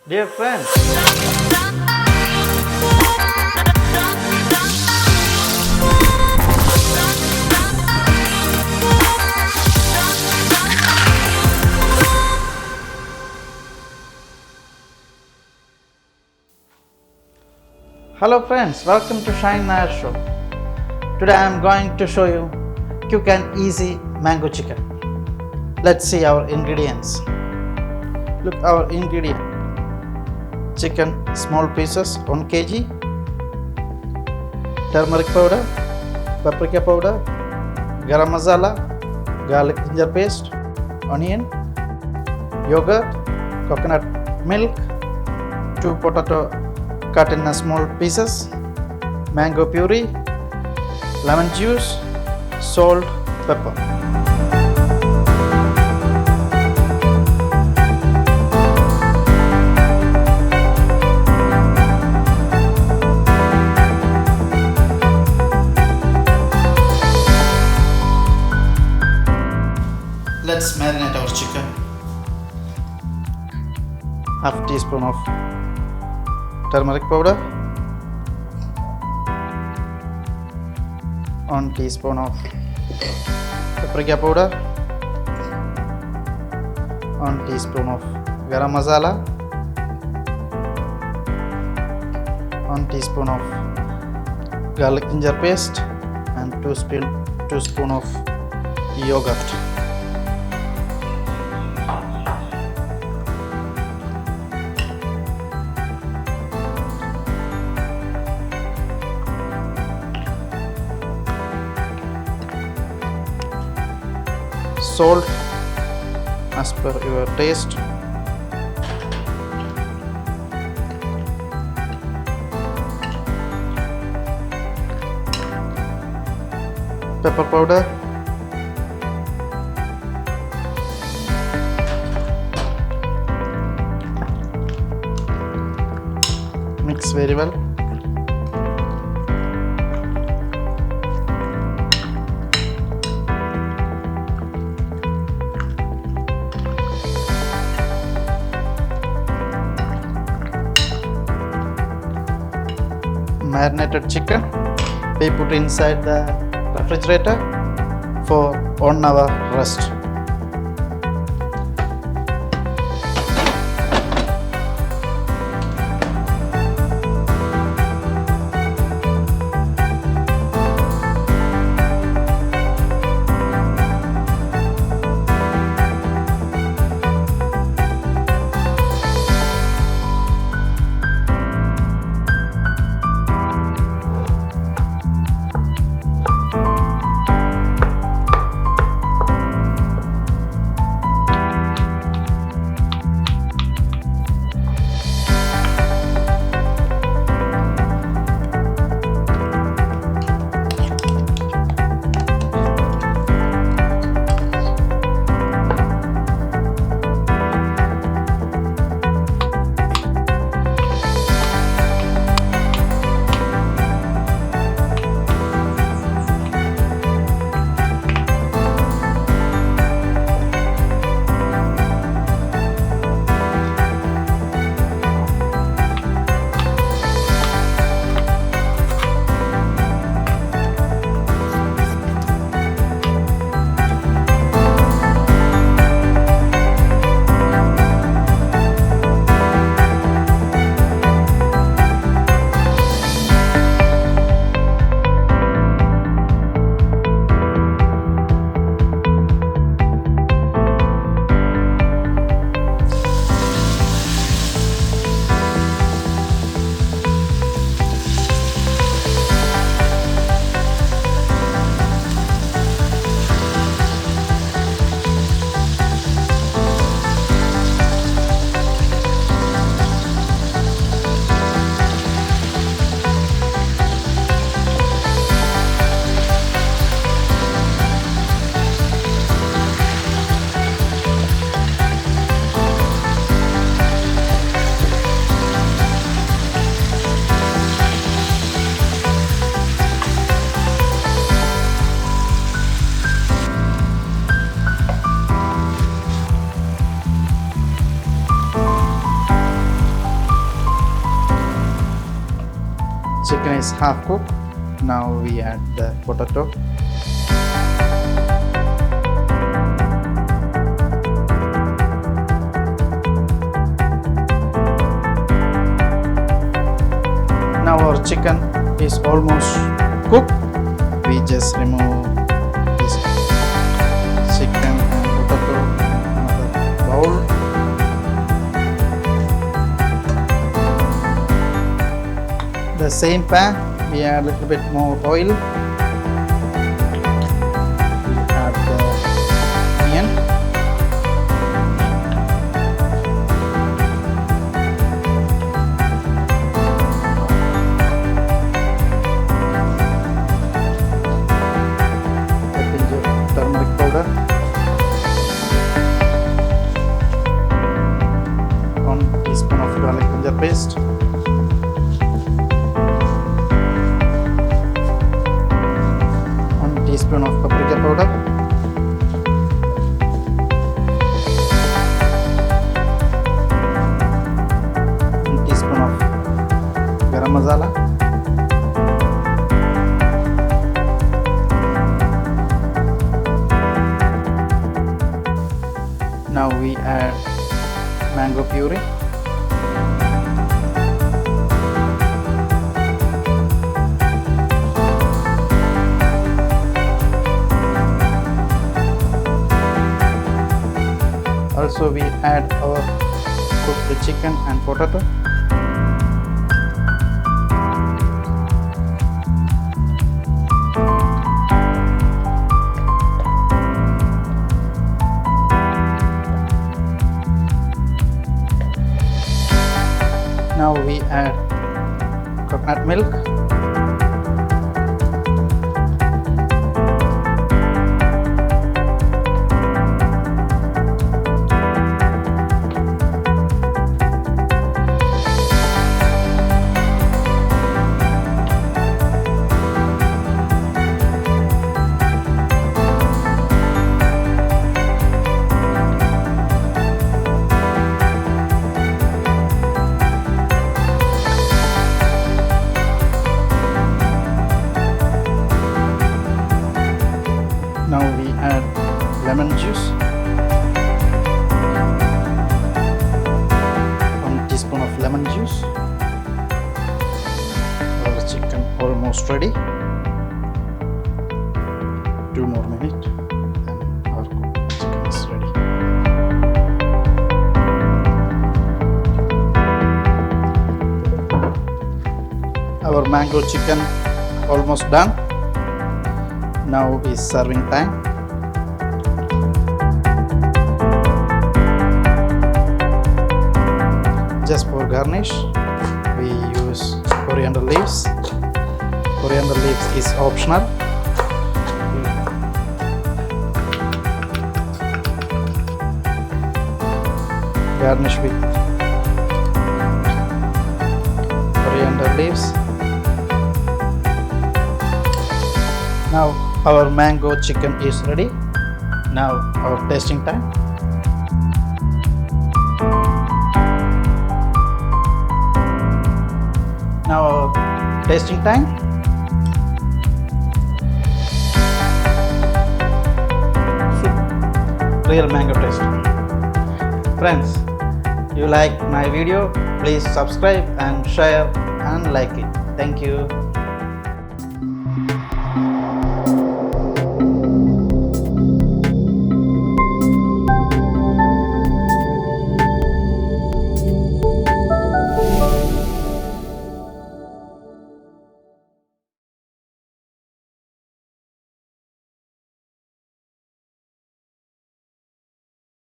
Dear friends, welcome to Shine Nair Show. Today I am going to show you quick and easy mango chicken. Let's see our ingredients. Look our ingredient. Chicken small pieces 1 kg, turmeric powder, paprika powder, garam masala, garlic ginger paste, onion, yogurt, coconut milk, 2 potato cut in small pieces, mango puree, lemon juice, salt, pepper. Let's marinate our chicken. Half teaspoon of turmeric powder, 1 teaspoon of paprika powder, 1 teaspoon of garam masala, 1 teaspoon of garlic ginger paste, and 2 spoon of yogurt. Salt as per your taste. Pepper powder. Mix very well. Marinated chicken we put inside the refrigerator for 1 hour rest. chicken is half cooked. Now we add the potato. Now our chicken is almost cooked. We just remove this chicken and potato in another bowl. The same pan, we add a little bit more oil. We add the onion. A pinch of turmeric powder. 1 teaspoon of garlic ginger paste. 1 teaspoon of paprika powder. 1 teaspoon of garam masala. Now we add mango puree. Also we add our cooked chicken and potato. Now we add coconut milk. Now we add lemon juice. 1 teaspoon of lemon juice. Our chicken almost ready. 2 more minutes and our chicken is ready. Our mango chicken almost done. Now is serving time. Just for garnish, we use coriander leaves. Coriander leaves is optional. Garnish with coriander leaves. Now our mango chicken is ready. Now our tasting time. Now our tasting time. Real mango taste. Friends, you like my video? Please subscribe and share and like it. Thank you.